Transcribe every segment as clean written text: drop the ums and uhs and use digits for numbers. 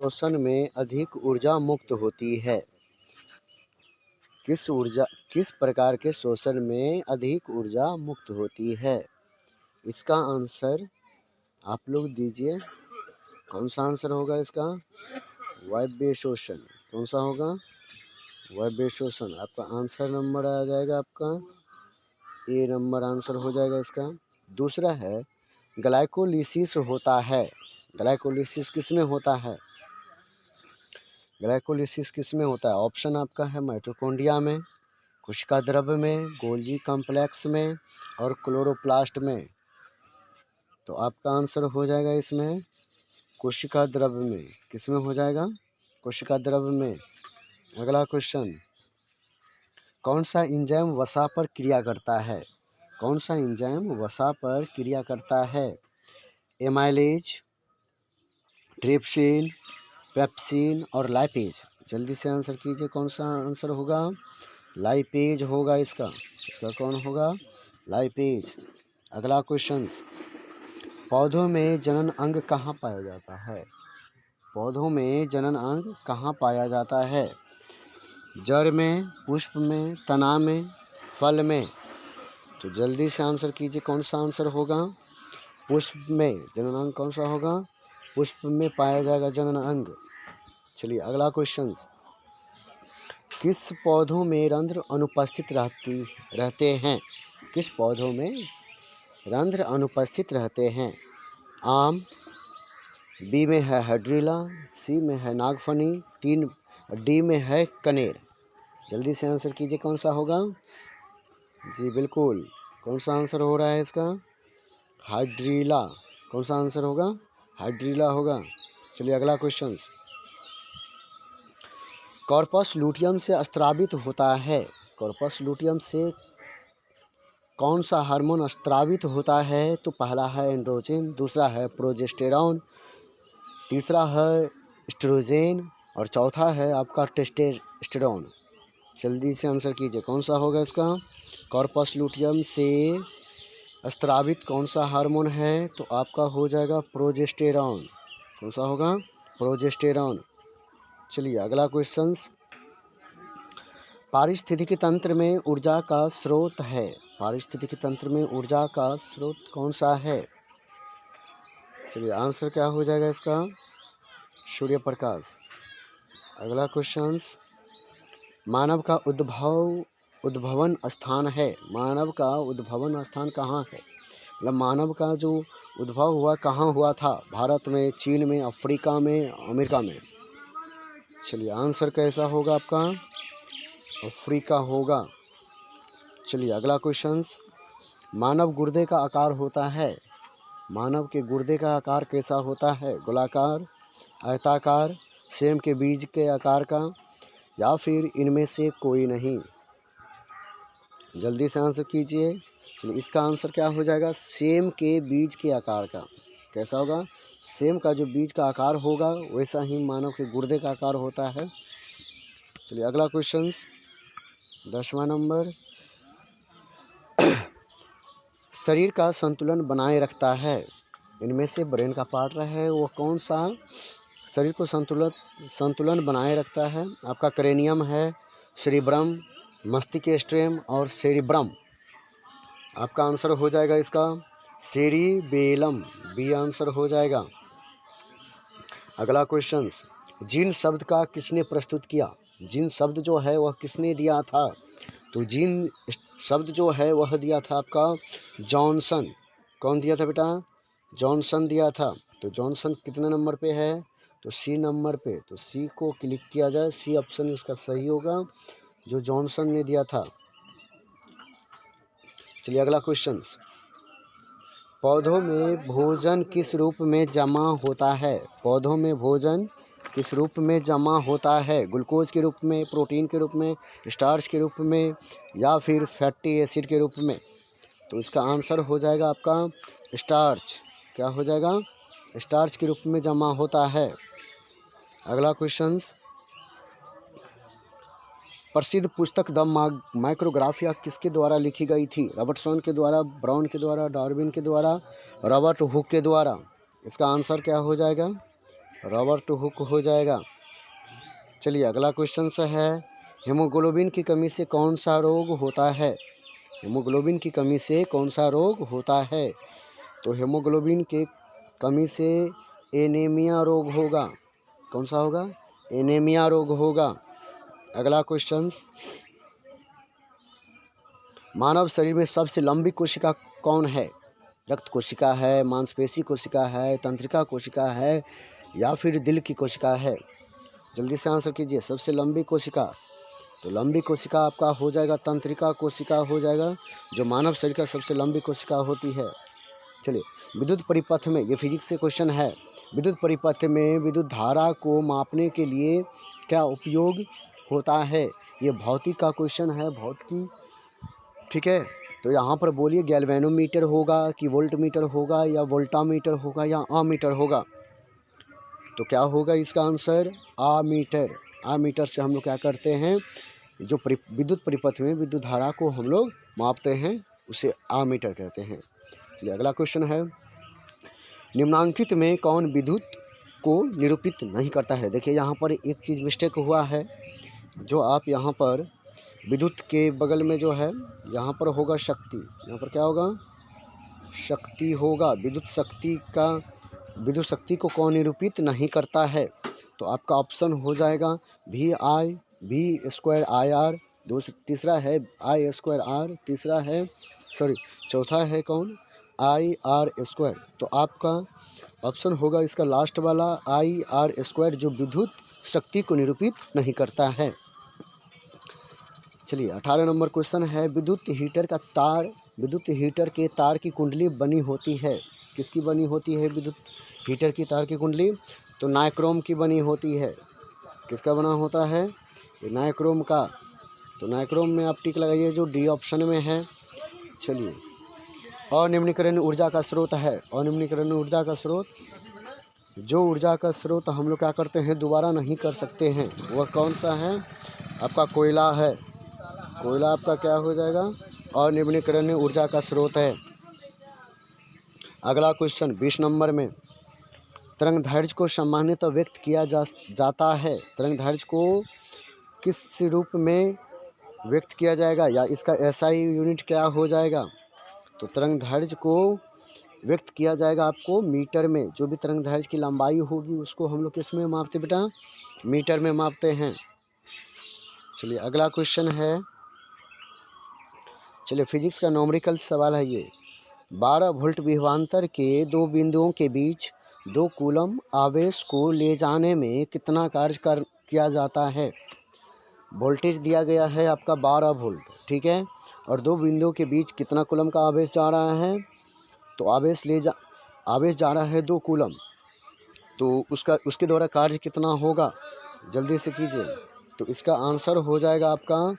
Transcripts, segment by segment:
शोषण में अधिक ऊर्जा मुक्त होती है? किस प्रकार के शोषण में अधिक ऊर्जा मुक्त होती है? इसका आंसर आप लोग दीजिए। कौन सा आंसर होगा इसका? वायव्य शोषण। कौन सा होगा? वायव्य शोषण। आपका आंसर नंबर आ जाएगा, आपका ए नंबर आंसर हो जाएगा इसका। दूसरा है ग्लाइकोलिसिस होता है। ग्लाइकोलिसिस किस में होता है? ग्लाइकोलिसिस किस में होता है? ऑप्शन आपका है माइटोकॉन्ड्रिया में, कोशिका द्रव्य में, गोल्जी कॉम्प्लेक्स में और क्लोरोप्लास्ट में। तो आपका आंसर हो जाएगा इसमें कोशिका द्रव्य में। किस में हो जाएगा? कोशिका द्रव्य में। अगला क्वेश्चन, कौन सा एंजाइम वसा पर क्रिया करता है? कौन सा एंजाइम वसा पर क्रिया करता है? एमाइलेज, ट्रिप्सिन, पेप्सिन और लाइपेज। जल्दी से आंसर कीजिए, कौन सा आंसर होगा? लाइपेज होगा इसका। इसका कौन होगा? लाइपेज। अगला क्वेश्चन, पौधों में जनन अंग कहाँ पाया जाता है? पौधों में जनन अंग कहाँ पाया जाता है? जड़ में, पुष्प में, तना में, फल में। तो जल्दी से आंसर कीजिए, कौन सा आंसर होगा? पुष्प में जनन अंग कौन सा होगा? पुष्प में पाया जाएगा जनन अंग। चलिए अगला क्वेश्चन, किस पौधों में रंध्र अनुपस्थित रहते हैं? किस पौधों में रंध्र अनुपस्थित रहते हैं? आम, बी में है हाइड्रिला, सी में है नागफनी, डी में है कनेर। जल्दी से आंसर कीजिए, कौन सा होगा? जी बिल्कुल, कौन सा आंसर हो रहा है इसका? हाइड्रिला। कौन सा आंसर होगा? हाइड्रिला होगा। चलिए अगला क्वेश्चन, कॉर्पस लूटियम से स्रावित होता है। कॉर्पस लूटियम से कौन सा हार्मोन स्रावित होता है? तो पहला है एंड्रोजन, दूसरा है प्रोजेस्टेरॉन, तीसरा है एस्ट्रोजन और चौथा है आपका टेस्टोस्टेरोन। जल्दी से आंसर कीजिए, कौन सा होगा इसका? कॉर्पस लूटियम से स्रावित कौन सा हार्मोन है? तो आपका हो जाएगा प्रोजेस्टेरॉन। कौन सा होगा? प्रोजेस्टेरॉन। चलिए अगला क्वेश्चन, पारिस्थितिकी तंत्र में ऊर्जा का स्रोत है। पारिस्थितिकी तंत्र में ऊर्जा का स्रोत कौन सा है? चलिए आंसर क्या हो जाएगा इसका? सूर्य प्रकाश। अगला क्वेश्चन, मानव का उद्भवन स्थान है। मानव का उद्भवन स्थान कहाँ है? मतलब मानव का जो उद्भव हुआ कहाँ हुआ था? भारत में, चीन में, अफ्रीका में, अमेरिका में। चलिए आंसर कैसा होगा आपका? अफ्रीका होगा। चलिए अगला क्वेश्चन, मानव गुर्दे का आकार होता है। मानव के गुर्दे का आकार कैसा होता है? गोलाकार, आयताकार, सेम के बीज के आकार का, या फिर इनमें से कोई नहीं? जल्दी से आंसर कीजिए। चलिए इसका आंसर क्या हो जाएगा? सेम के बीज के आकार का। कैसा होगा? सेम का जो बीज का आकार होगा वैसा ही मानव के गुर्दे का आकार होता है। चलिए अगला क्वेश्चन, 10वां नंबर, शरीर का संतुलन बनाए रखता है। इनमें से ब्रेन का पार्ट है वो कौन सा शरीर को संतुलन बनाए रखता है? आपका क्रेनियम है, सेरिब्रम, मस्तिष्केस्ट्रम और सेरिब्रम। आपका आंसर हो जाएगा इसका सेरिबेलम। बी आंसर हो जाएगा। अगला क्वेश्चन, जीन शब्द का किसने प्रस्तुत किया? जीन शब्द जो है वह किसने दिया था? तो जीन शब्द जो है वह दिया था आपका जॉनसन। कौन दिया था बेटा? जॉनसन दिया था। तो जॉनसन कितने नंबर पे है? तो सी नंबर पे। तो सी को क्लिक किया जाए, सी ऑप्शन इसका सही होगा, जो जॉनसन ने दिया था। चलिए अगला क्वेश्चन, पौधों में भोजन किस रूप में जमा होता है? पौधों में भोजन किस रूप में जमा होता है? ग्लूकोज के रूप में, प्रोटीन के रूप में, स्टार्च के रूप में, या फिर फैटी एसिड के रूप में? तो इसका आंसर हो जाएगा आपका स्टार्च। क्या हो जाएगा? स्टार्च के रूप में जमा होता है। अगला क्वेश्चन, प्रसिद्ध पुस्तक द माइक्रोग्राफिया किसके द्वारा लिखी गई थी? रॉबर्टसन के द्वारा, ब्राउन के द्वारा, डार्विन के द्वारा, रॉबर्ट हुक के द्वारा? इसका आंसर क्या हो जाएगा? रबर टू हुक हो जाएगा। चलिए अगला क्वेश्चन से है, हीमोग्लोबिन की कमी से कौन सा रोग होता है? हीमोग्लोबिन की कमी से कौन सा रोग होता है? तो हीमोग्लोबिन के कमी से एनीमिया रोग होगा। कौन सा होगा? एनीमिया रोग होगा। अगला क्वेश्चन, मानव शरीर में सबसे लंबी कोशिका कौन है? रक्त कोशिका है, मांसपेशी कोशिका है, तंत्रिका कोशिका है, या फिर दिल की कोशिका है? जल्दी से आंसर कीजिए। सबसे लंबी कोशिका, तो लंबी कोशिका आपका हो जाएगा तंत्रिका कोशिका हो जाएगा, जो मानव शरीर का सबसे लंबी कोशिका होती है। चलिए, विद्युत परिपथ में, ये फिजिक्स से क्वेश्चन है, विद्युत परिपथ में विद्युत धारा को मापने के लिए क्या उपयोग होता है? ये भौतिक का क्वेश्चन है, भौतिकी, ठीक है। तो यहाँ पर बोलिए गैल्वेनोमीटर होगा कि वोल्टमीटर होगा या वोल्टामीटर होगा या आमीटर होगा? तो क्या होगा इसका आंसर? आमीटर। आमीटर से हम लोग क्या करते हैं, जो विद्युत परिपथ में विद्युत धारा को हम लोग मापते हैं उसे आमीटर कहते हैं। चलिए अगला क्वेश्चन है, निम्नांकित में कौन विद्युत को निरूपित नहीं करता है? देखिए यहाँ पर एक चीज़ मिस्टेक हुआ है, जो आप यहाँ पर विद्युत के बगल में जो है यहाँ पर होगा शक्ति, यहाँ पर क्या होगा? शक्ति होगा। विद्युत शक्ति को कौन निरूपित नहीं करता है? तो आपका ऑप्शन हो जाएगा V स्क्वायर IR, तीसरा है I स्क्वायर R, तीसरा है चौथा है कौन? IR square. तो आपका ऑप्शन होगा इसका लास्ट वाला IR स्क्वायर, जो विद्युत शक्ति को निरूपित नहीं करता है। चलिए 18 नंबर क्वेश्चन है, विद्युत हीटर के तार की कुंडली बनी होती है, किसकी बनी होती है विद्युत हीटर की तार की कुंडली? तो नाइक्रोम की बनी होती है। किसका बना होता है? नाइक्रोम का। तो नाइक्रोम में आप टिक लगाइए, जो डी ऑप्शन में है। चलिए, अनिम्नीकरण ऊर्जा का स्रोत है। अनिम्नीकरण ऊर्जा का स्रोत, जो ऊर्जा का स्रोत हम लोग क्या करते हैं, दोबारा नहीं कर सकते हैं, वह कौन सा है? आपका कोयला है। कोयला आपका क्या हो जाएगा? अनिम्नीकरण ऊर्जा का स्रोत है। अगला क्वेश्चन 20 नंबर में, तरंगदैर्घ्य को सामान्यतः व्यक्त किया जाता है। तरंगदैर्घ्य को किस रूप में व्यक्त किया जाएगा, या इसका SI यूनिट क्या हो जाएगा? तो तरंगदैर्घ्य को व्यक्त किया जाएगा आपको मीटर में। जो भी तरंगदैर्घ्य की लंबाई होगी उसको हम लोग किस में मापते बेटा? मीटर में मापते हैं। चलिए अगला क्वेश्चन है, चलिए फिजिक्स का न्यूमेरिकल सवाल है ये, 12 वोल्ट विभवांतर के दो बिंदुओं के बीच 2 कूलम आवेश को ले जाने में कितना कार्य किया जाता है? वोल्टेज दिया गया है आपका 12 वोल्ट, ठीक है, और 2 बिंदुओं के बीच कितना कूलम का आवेश जा रहा है? तो आवेश जा रहा है 2 कूलम, तो उसके द्वारा कार्य कितना होगा? जल्दी से कीजिए। तो इसका आंसर हो जाएगा आपका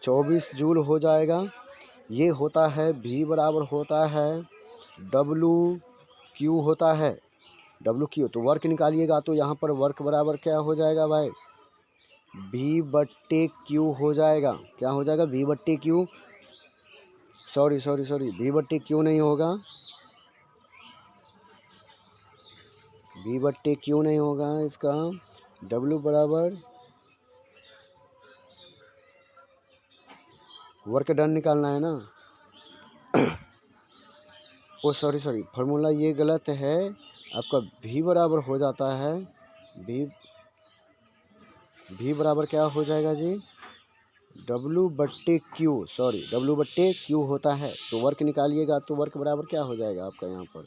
24 जूल हो जाएगा। ये होता है V बराबर होता है WQ होता है, WQ। तो वर्क निकालिएगा तो यहाँ पर वर्क बराबर क्या हो जाएगा भाई? V/Q हो जाएगा। क्या हो जाएगा? V/Q। सॉरी V/Q नहीं होगा, V/Q नहीं होगा, इसका W बराबर वर्क डन निकालना है ना। ओ सॉरी फार्मूला ये गलत है आपका। V बराबर हो जाता है V बराबर क्या हो जाएगा जी? W/Q, W/Q होता है। तो वर्क निकालिएगा तो वर्क बराबर क्या हो जाएगा आपका? यहाँ पर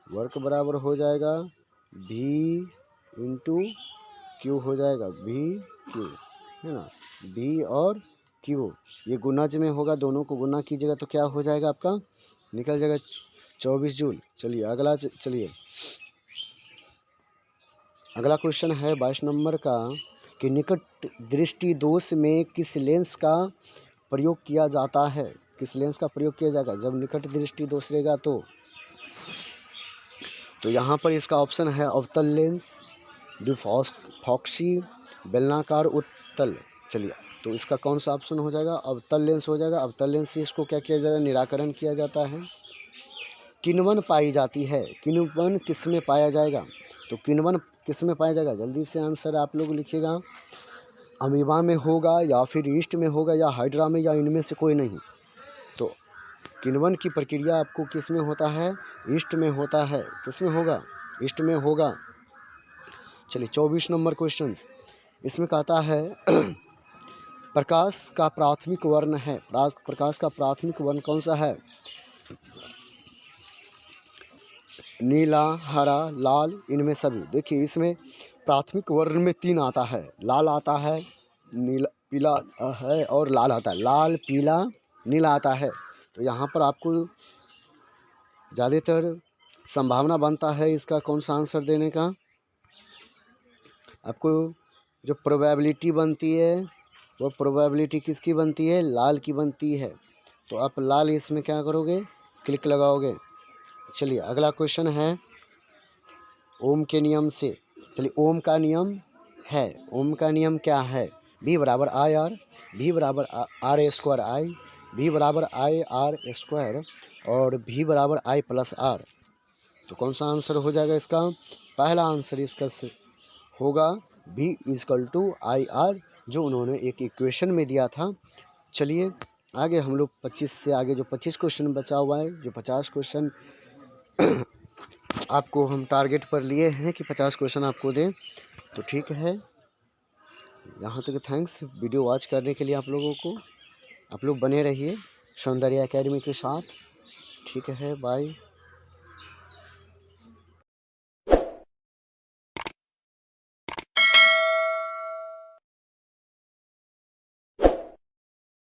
वर्क बराबर हो जाएगा V/Q हो जाएगा, VQ है ना। V और Q ये गुणज में होगा, दोनों को गुना कीजिएगा तो क्या हो जाएगा आपका? निकल जाएगा 24 जूल। चलिए अगला क्वेश्चन है 22 नंबर का, कि निकट दृष्टि दोष में किस लेंस का प्रयोग किया जाता है? किस लेंस का प्रयोग किया जाएगा जब निकट दृष्टि दोष रहेगा? तो यहाँ पर इसका ऑप्शन है अवतल लेंस, द्विफॉक्सी, बेलनाकार उत्तल। चलिए तो इसका कौन सा ऑप्शन हो जाएगा? अवतल लेंस हो जाएगा। अवतल लेंस से इसको क्या किया जाएगा? निराकरण किया जाता है। किण्वन पाई जाती है, किण्वन किस में पाया जाएगा? तो किण्वन किस में पाया जाएगा? जल्दी से आंसर आप लोग लिखिएगा। अमीबा में होगा या फिर ईस्ट में होगा या हाइड्रा में या इनमें से कोई नहीं। तो किण्वन की प्रक्रिया आपको किस में होता है? ईस्ट में होता है। किस में होगा? ईस्ट में होगा। चलिए 24 नंबर क्वेश्चन इसमें कहता है प्रकाश का प्राथमिक वर्ण है। प्रकाश का प्राथमिक वर्ण कौन सा है? नीला, हरा, लाल, इनमें सभी। देखिए इसमें प्राथमिक वर्ण में 3 आता है। लाल आता है, नीला पीला आता है और लाल आता है। लाल, पीला, नीला आता है। तो यहाँ पर आपको ज़्यादातर संभावना बनता है इसका कौन सा आंसर देने का। आपको जो प्रोबेबिलिटी बनती है वो प्रोबेबिलिटी किसकी बनती है? लाल की बनती है। तो आप लाल इसमें क्या करोगे? क्लिक लगाओगे। चलिए अगला क्वेश्चन है ओम के नियम से। चलिए ओम का नियम है। ओम का नियम क्या है? V बराबर आई आर, V बराबर आर स्क्वायर आई, V बराबर आई आर स्क्वायर और V बराबर आई प्लस आर। तो कौन सा आंसर हो जाएगा इसका? पहला आंसर इसका होगा V equal to I R, जो उन्होंने एक इक्वेशन में दिया था। चलिए आगे हम लोग 25 से आगे जो 25 क्वेश्चन बचा हुआ है, जो 50 क्वेश्चन आपको हम टारगेट पर लिए हैं कि 50 क्वेश्चन आपको दें। तो ठीक है, यहाँ तक थैंक्स वीडियो वॉच करने के लिए आप लोगों को। आप लोग बने रहिए सौंदर्य एकेडमी के साथ। ठीक है, बाय।